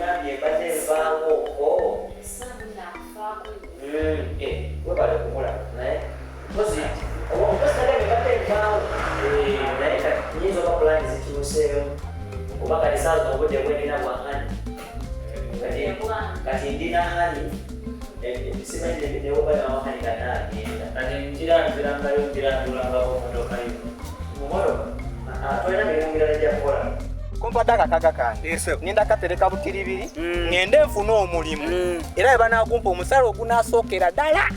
ngambye badde nvaako o webale kumula naye kozi okosinagambye badde nvaawo naye kati nyinza oba pulani zikyuseeyo oba kati saaza obudde bwenina bwahani kati ndina hani simanyi newoba nawahani kanaagenda kati nzirangayo motokayo mumotoka tolina mirimu mirala gya kukola kumpadde akakaga kange ngenda katereka butiribiri ngende nfune omulimu era we banagumpa omusala ogunaasookera ddala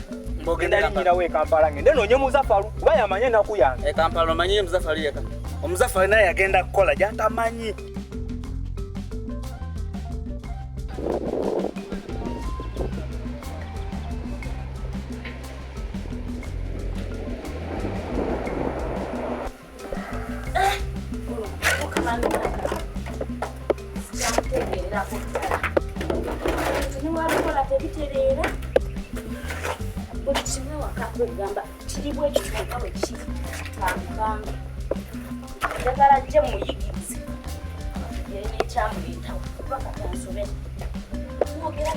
ngenda linnyirawo ekampala ngende noonye muzafalu kuba yamanye enaku yange ekampala omanyire muzafalu yeka omuzafalu naye yagenda kukola gyatamanyi gamba kiribwa ekituuka bwe kiri akugamba njagala jje muyigirize ekyamuleetawo kuba katansobe mwogera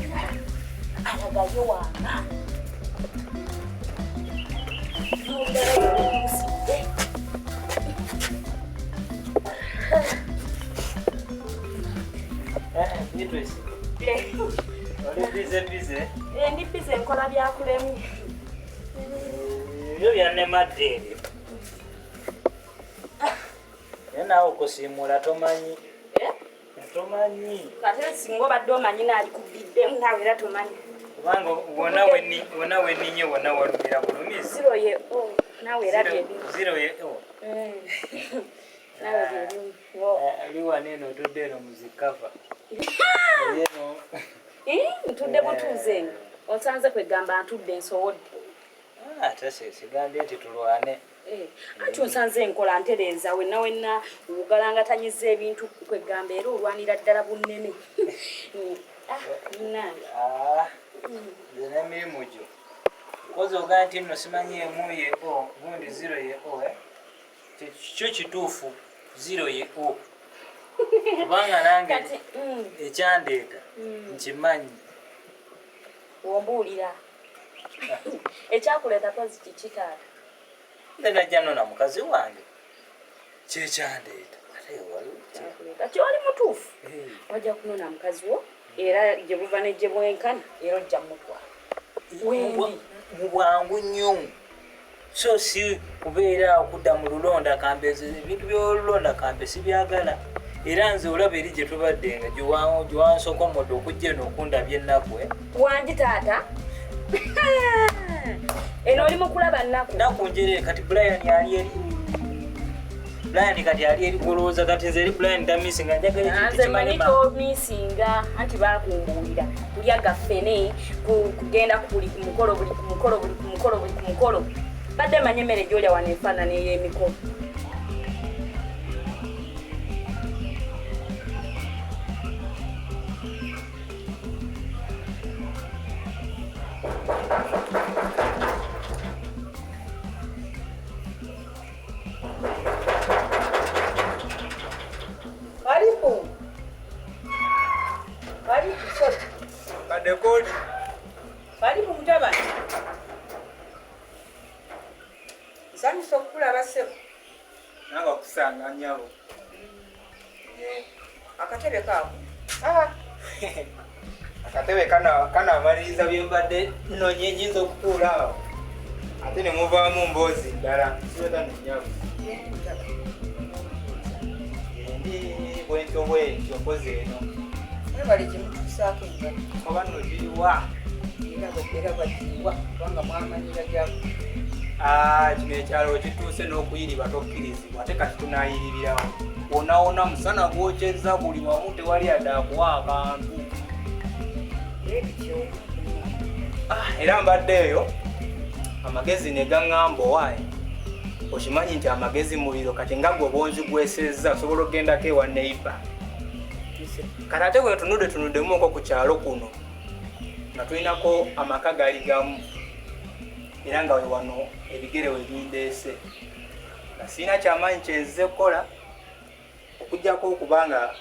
alagayo wanga nogerayoomusidde ndi bize nkola byakulemu ebyo byannemadde ebyo naye naawe okusiimula tomanyi kate singa obadde omanyi naalikubbidde naawe era tomanyi kubanga wonna wenninye wonna walumira bulumizi ziro ye o naawe era ziro ye o naawe byebimu liwana eno otudde eno muzikava eno ntudde butuuze eno onsanze kwegamba ntudde nsowodde ate sigambye nti tulwane anti onsanze enkola ntereeza wenna obugalangatanyiza ebintu kwegamba era olwanira ddala bunnene nze n'emirimu gyo kozi ogaa nti nno simanyi emu ye o gundi ziro ye o kyo kituufu ziro ye o kubanga nange ekyandeeta nkimanyi wombuulira ekyakuleeta kozi kiki taata nze najja nno na mukazi wange kyekyandeeta kati oli mutuufu wajja kunona mukazi wo era gye buva ne gye bwenkana era ojja mutwala mu bwangu nnyo so si kubeera okudda mu lulonda kambe ebintu by'olulonda kambe sibyagala era nze olaba eri gye tubadde nga gyewansokomodde okujja eno okundabya ennaku wangi taata eno oli mukulaba nnaku njere kati Brian ali eri Brian kati ali eri kulowooza kati nze eri Brian tamisinga nze manyi tomisinga anti bakumbuulira kulya gaffene kugenda buli ku mukolo badde manyi emmere gyolya wano enfaanana ey'emikolo Karibu mutabani. Nsanyusa okukulaba ssebo. Nanga okusanga nnyabo. Akatebe kaako. Akatebe kanamaliriza bye mbadde nnoonya enyinza okutuula awo. Ate ne muvaamu mboozi ddala. Siweta nnyabo. Ndi bwentyo mpozi eno. Bali kimutuusaako enjala. Oba nno giriwa? Era bagiriwa kubanga mwamanyira gyako. Kino ekyalo kituuse n'okuyiribwa tokkirizibwa ate kati tunaayiribirawo. Wona musana gwokyezza buli wamu tewali adde akuwa akantu. Era mbadde eyo amagezi ne gaŋŋamba owaayi. Okimanyi nti amagezi muliro kati nga gwe bonzigwesezza osobola okgendako ewa neiba. Kati ate bwe tunuddemu ku kyalo kuno nga tulinako amaka gali gamu era nga we wano ebigere we bindeese nga sirina kyamaanyi kyenzize kukola okuggyako okubanga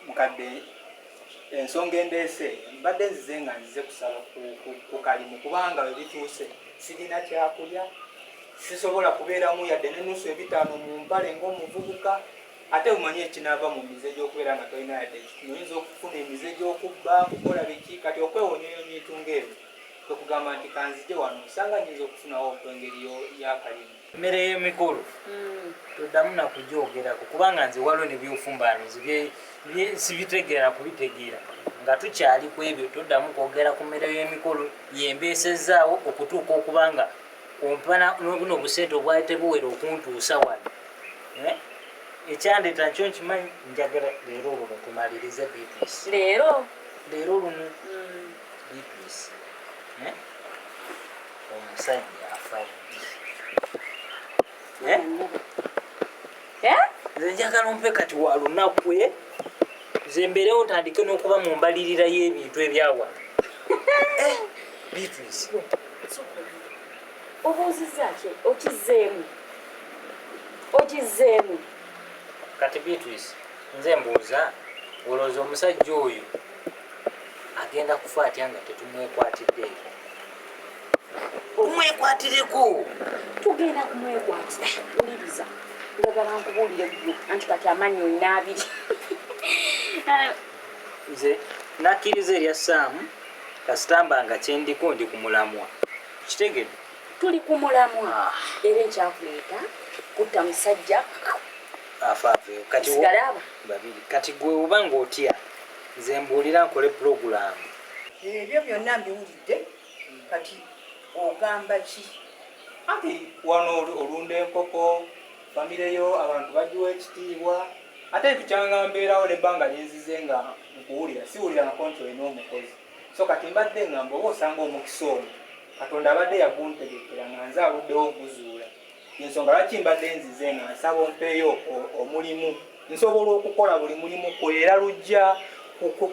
mukadde ensonga endeese mbadde nzize nga nzize kusaba ku kalimu kubanga we bituuse sirina kyakulya sisobola kubeeramu yadde n'ennusu ebitaano mu mpale ng'omuvubuka ate omanyi ekinaava mu mize gy'okubeera nga tolina yadde ekitino oyinza okufuna emize gy'okubba kukola biki kati okwewonyayo ebintu ng'ebyo kwekugamba nti kanzije wano osanga nyinza okufunawo okwengeri y'akalimu emmere y'emikolo toddamu nakugyogerako kubanga nze waliwo nebyofumbaanozi sibitegeera kubitegeera nga tukyali ku ebyo toddamu kwogera ku mmere y'emikolo yembeesezaawo okutuuka okubanga ompana buno obusente obwali tebuwera okuntuusa wano ekyandeeta nkyo nkimanyi njagala leero luno tumalirize Beatrice leero luno Beatrice omusajja afadde nze njagala ompe kati wa lunaku nze mbeerewo ntandike n'okuba mu mbalirira y'ebintu ebyawano Beatrice obuuziza ki okizeemu kati Beatrice nze mbuuza olowooza omusajja oyo agenda kufa atya nga tetumwekwatiddeeko omwekwatireko tugenda kumwekwatira uliriza njagala nkubuulire gyo anti kati amanyi olina abiri nze nakkiriza erya Saamu kasitamba nga kyendiko ndi ku mulamwa kitegedde tuli ku mulamwa era ekyakuleeta kutta musajja afaaveyo sigalaba babiri kati gwe oba ng'otya nze mbuulira nkole pulogulaamu ebyo byonna mbiwulidde kati ogamba ki anti wano olunda enkoko famire yo abantu bagiwa ekitiibwa ate tukyanga mbeerawo nebbanga lyenzize nga nkuwulira siwulirangako nti olina omukozi so kati mbadde ngamba oba osanga omukisa ono katonda abadde yaguntegekera nga nze aluddewo okuzuula ensonga lwaki mbadde nzize nga nsaba ompeeyo omulimu nsobola okukola buli mulimu kwera lujja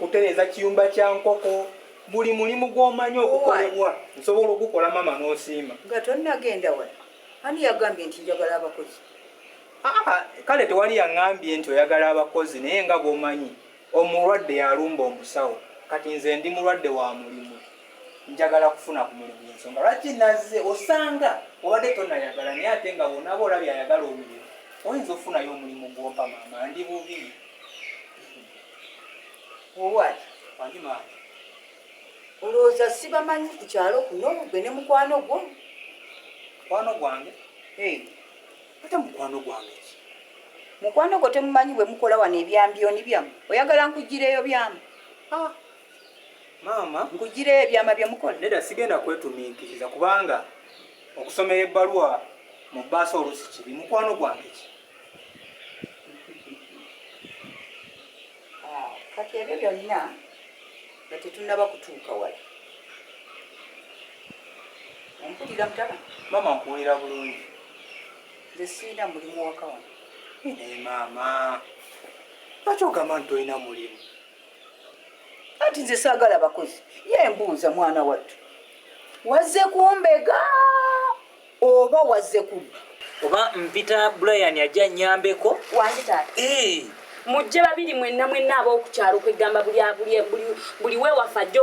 kutereeza kiyumba kya nkoko buli mulimu gw'omanyi okukolebwa nsobola ogukola mama n'osiima nga tonnagenda wala ani yagambye nti njagala abakozi kale tewali yaŋŋambye nti oyagala abakozi naye nga bw'omanyi omulwadde yalumba omusawo kati nze ndi mulwadde wa mulimu njagala kufuna ku mulimu ensonga lwaki nazze osanga obadde tonnayagala naye ate nga bw'onaaba olabye ayagala omulimu oyinza okufunayo omulimu gw'ompa maama ndi bubi owali wandi maama olowooza sibamanyi ku kyalo kuno gwe ne mukwano gwo mukwano gwange ate mukwano gwange ki mukwano gwo temumanyi bwe mukola wano ebyambyoni byamu oyagala nkugireyo byamu maama nkugireyo ebyama bye mukola nedda sigenda kwetumiikiriza kubanga okusomera ebbaluwa mu bbaasa oluusi kibi mukwano gwange ki kati ebyo byonna nga tetunnaba kutuuka wala ompulira mutaba maama nkuwulira bulungi nze sirina mulimu waka wano naye maama lwaki ogamba nti olina mulimu anti nze saagala abakozi ye mbuuza mwana wattu wazze kumbega oba wazze kubba oba mpita Brian ajja nnyambeko wange taata mujje babiri mwenna ab'okukyalo kwegamba buli weewafa ajja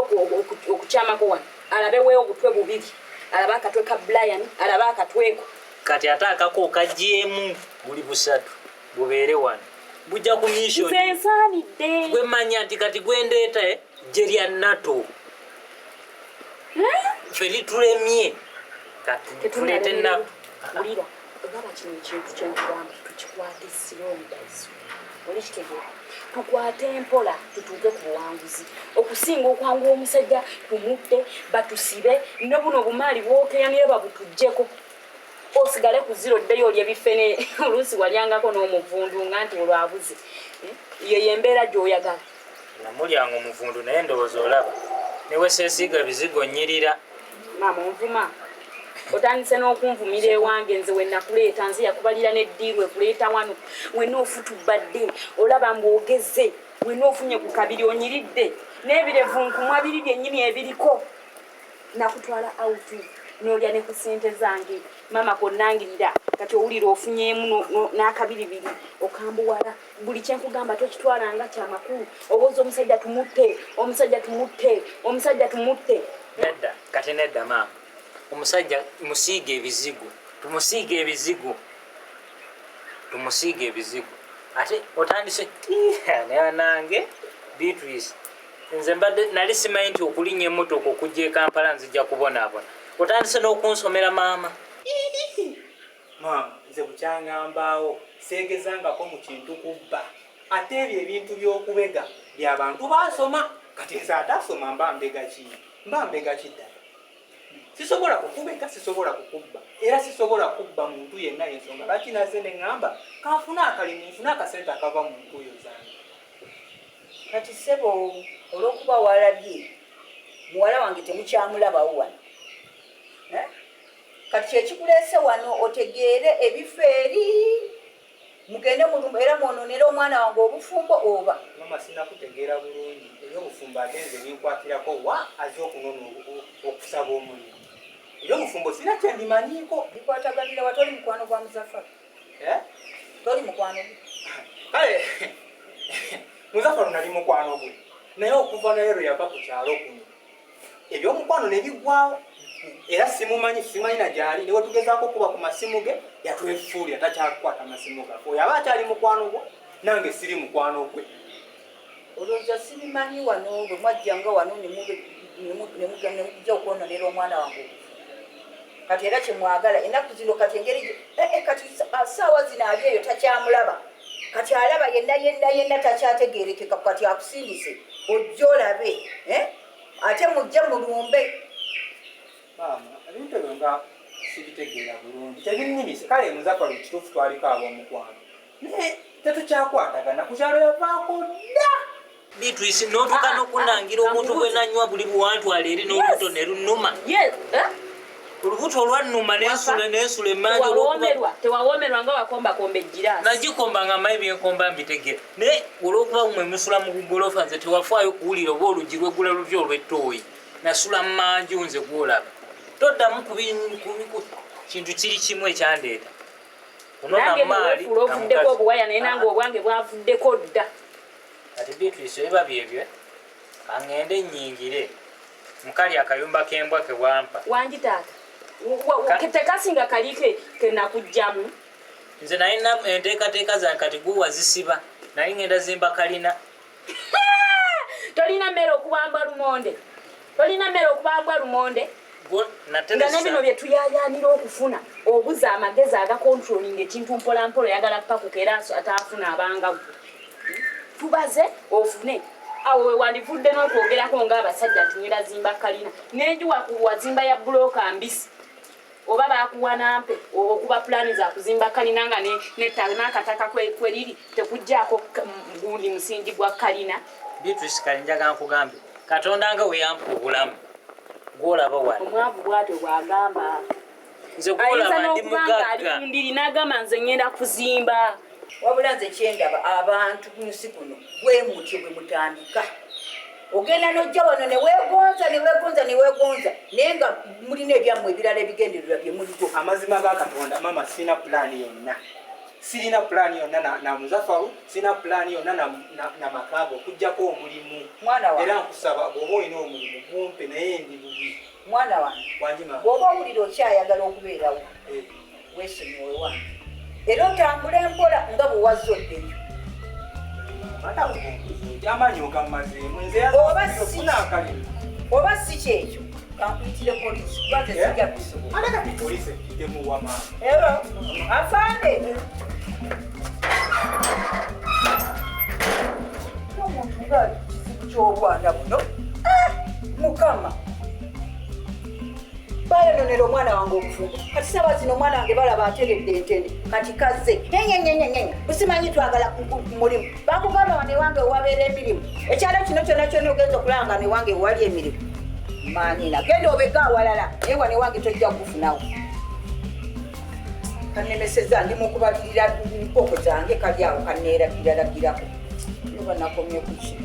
okukyamako wano alabe weewo obutwe bubiri alabe akatwe ka Brian alabe akatweko kati ate akako kagyemu buli busatu bubeere wano bujja ku mission nze nsaanidde gwe manya nti kati gwendeeta gye lya NATO ffe litulemye kati tuleete ennaku ulira ogaba kino ekintu kyenkugamba tukikwate silondazo oli kitegeera tukwate empola tutuuke ku buwanguzi okusinga okwanguwa omusajja tumutte batusibe ne buno obumaali bwokeyanire babutuggyeko osigale ku ziro ddeyo olya bifene oluusi walyangako n'omuvundu nga nti olwabuze yeyo embeera gy'oyagala namulyanga omuvundu naye ndowooza olaba newe seesiiga bizigo nnyirira maama onvuma otandise n'okunvumira ewange nze wennakuleeta nze yakubalira n'eddiiru ekuleeta wano wenna ofutubadde olaba mbwogeze wenna ofunye ku kabiri onyiridde n'ebirevu nkumwa biri byennyini ebiriko nakutwala autu n'olya ne ku ssente zange mama konnangirira kati owulira ofunyeemu n'akabiribiri okambuwala buli kyenkugamba tokitwalanga kyamakulu oboozi omusajja tumutte nedda kati nedda maama omusajja musiige ebizigo ate otandise nange Beatrice nze mbadde nali simanyi nti okulinnya emmotoka okujja e Kampala nzijja kubonaabona otandise n'okunsomera maama nze bukyangambaawo seegezangako mu kintu kubba ate ebyo ebintu by'okubega by'abantu basoma kati nze atasoma mba mbega ddala sisobola kukubega sisobola kukubba era sisobola kubba muntu yenna yensonga lwaki naze ne ŋŋamba kanfuna akalimu nfuna akasente akava mu ntuuyo zange kati ssebo olw'okuba walabye muwala wange temukyamulabawo wano kati kyekikuleese wano otegeere ebifo eri mugende mulumba era mwononera omwana wange obufumbo oba mama sinakutegeera bulungi ebyobufumbo ate nze binkwatirako wa aze okunona okusaba omulimu ebyobufumbo sina kyendimanyiiko bikwataganira wa toli mukwano gwa Muzaffaro toli mukwano gwe kale Muzaffaro nali mukwano gwe naye okuva naye lwe yava ku kyalo kuno ebyomukwano ne biggwawo era simanyi na gyali newe tugezaako okuba ku masimu ge yatwefuulira takyakukwata masimu gaffe oyo aba akyali mukwano gwe nange siri mukwano gwe olowooza sibimanyi wano bwe mwajjanga wano nemujja okwononera omwana wange kati era kyemwagala ennaku zino kati engeri kati saawa zino ali eyo takyamulaba kati alaba yenna takyategeerekeka kati akusindise ojja olabe ate mujje mulumbe maama ebintu ebyo nga sibitegeera bulungi tebinnimisa kale Muzaffaro kituufu twaliko ab'omukwano naye tetukyakwatagana ku kyalo yavaako dda Beatrice n'otuuka n'okunangira omuntu gwe nanywa buli buwantwala eri n'olubuto ne lunnuma olubuto olwannuma n'ensula emmangi tewawoomerwa nga wakombakomba ejjiraasi nagikomba nga mayi byenkomba mbitegeera naye olw'okuba mwe musula mu gugolofa nze tewafaayo kuwulira oba olugi lwegula lutya olw'ettooyi nasula mu manju nze gwolaba toddamu kintu kiri kimu ekyandeeta nange muweefula ovuddeko obuwaya naye nange obwange bwavuddeko dda kati Beatrice biba byebyo kaŋŋende nnyingire mukali akayumba k'embwa ke wampa wangi taata tekasinga kali kenakugjamu nze nalina enteekateeka zange kati gwe wazisiba naye ŋŋenda zimba kalina tolina mmere okubambwa lumonde nga nebino bye tuyayanira okufuna obuza amagezi agakontrolinga ekintu mpolampola oyagala pakuka era ataafuna abangawo tubaze ofune awo wewandivudde n'okwogerako ng'abasajja nti nyira zimba kalina nenjuwa wazimba ya bulooka mbisi oba bakuwa nampe okuba pulaani za kuzimba kalina nga n'akataka kweriri tekugjaako gundi musingi gwa kalina. Beatrice kali njagala nkugambe Katonda nga weyampa obulamu gwolaba wano omwavu bwatyo bwagamba nze gwolaba ndi mugagga ali n'agamba nze ngenda kuzimba wabula nze kyendaba abantu ku nsi kuno bwe mutyo bwe mutandika ogenda n'ojja wano neweegonza naye nga mulina ebyammwe ebirala ebigendererwa bye muliko. Amazima ga Katonda mama sirina pulaani yonna na Muzaffaro sirina pulaani yonna na makaago okuggyako omulimu era nkusaba bw'oba olina omulimu gumpe naye ndi bubi mwana wange bw'oba owulira okyayagala okubeerawo weesonyiwe wange era otambula empola nga bwe wazzoddeyo oba si kyekyo kankuyitire poliisi kuba tesijja kusobola afande omuntu ngaali kizibu ky'obwana buno mukama bayononera omwana wange obufumbo kati saba zino omwana wange balaba ateredde entende kati kazze nyenyenyenyenyenye busimanyi twagala mulimu bakugamba wane wange wabeera emirimu ekyalo kino kyonna kyonna ogenza okulanga ne wange wali emirimu manina genda obega awalala naye wane wange tojja kufunawo kanemeseza ndi mukubalirira mpoko zange kali awo kaneeragiraragirako oba nakomye kuki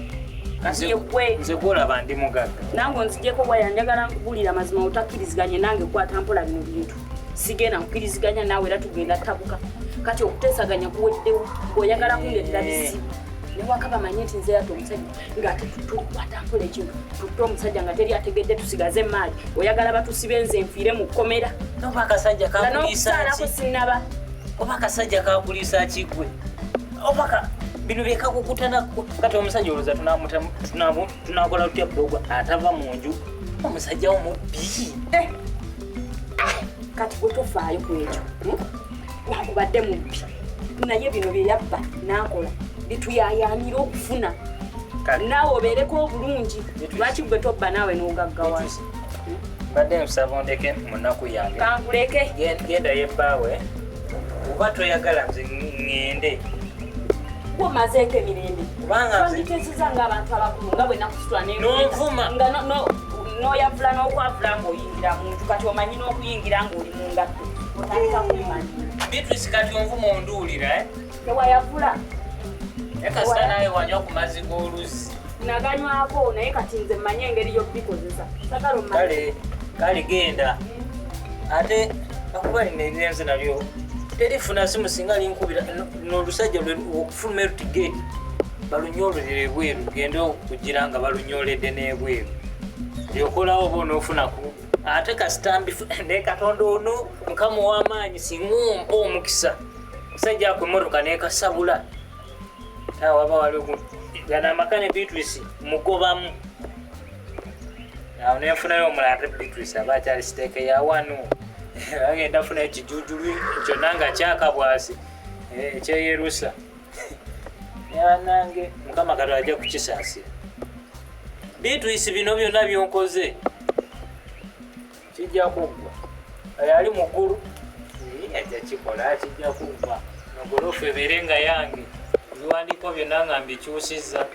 nze gwolaba ndi mugagga nange onzijeko bwaya njagala nkubulira mazima otakkiriziganye nange kwata mpola bino bintu sigenda nkukkiriziganya naawe era tugenda tabuka kati okuteesaganya kuweddewo bw'oyagala kundeetera bizibu newaka bamanye nti nze yate omusajja ng'ate tukwata mpola ekintu tutte omusajja nga teri ategedde tusigaze emaali oyagala batusibe nze nfiire mu kkomera oba akasajja n'okusaalako sinnaba oba akasajja kakuliisa kigwe oba bino byekakukutanako kati omusajja olowooza tunakola tutya bbogwa atava mu nju omusajja omubbi kati gwe tofaayo ku ekyo wakubadde mubbi naye bino bye yabba n'akola bituyayaanira okufuna naawe obeereko obulungi lwaki gwe tobba naawe n'ogaggawa mbadde nsaba ondeke mu nnaku yange kankuleke genda yebbaawe oba toyagala nze ŋŋende omazeeko emirembe twanditeeseza ng'abantu abakulu nga bwe nakusitula n'onvuma n'oyavula n'okwavula ng'oyingira mu nju kati omanyi n'okuyingira ng'oli mu ngatto otandika kulimanya Beatrice kati onvuma onduulira tewayavula ekasita naye wanywa ku mazzi g'oluzzi naganywako naye kati nze mmanye engeri y'okubikozesa sagala kale genda ate akuba lina ebirenze nalyo terifuna simu singa linkubira n'olusajja okufuluma erutigeti balunyololera ebweru genda okugira nga balunyoledde n'ebweru lyokolawo oba onoofunaku ate kasitambi ne katonda ono mukama w'amaanyi singa omukisa musajja ako emmotoka nekasabula waba waliwo gana amaka ne Beatrice mugobamu awo nenfunayo omulala ate Beatrice aba akyali siteeke ya wano agenda funayo kijujulu kyonna nga kyakabwasi ekyeyerusa yanange mukama kato ajja kukisaasira Beatrice bino byonna byonkoze kijja kuggwa yali muggulu ajja kikola kijja kuggwa nogolofu ebeere nga yange ebiwandiiko byonna nga mbikyusizza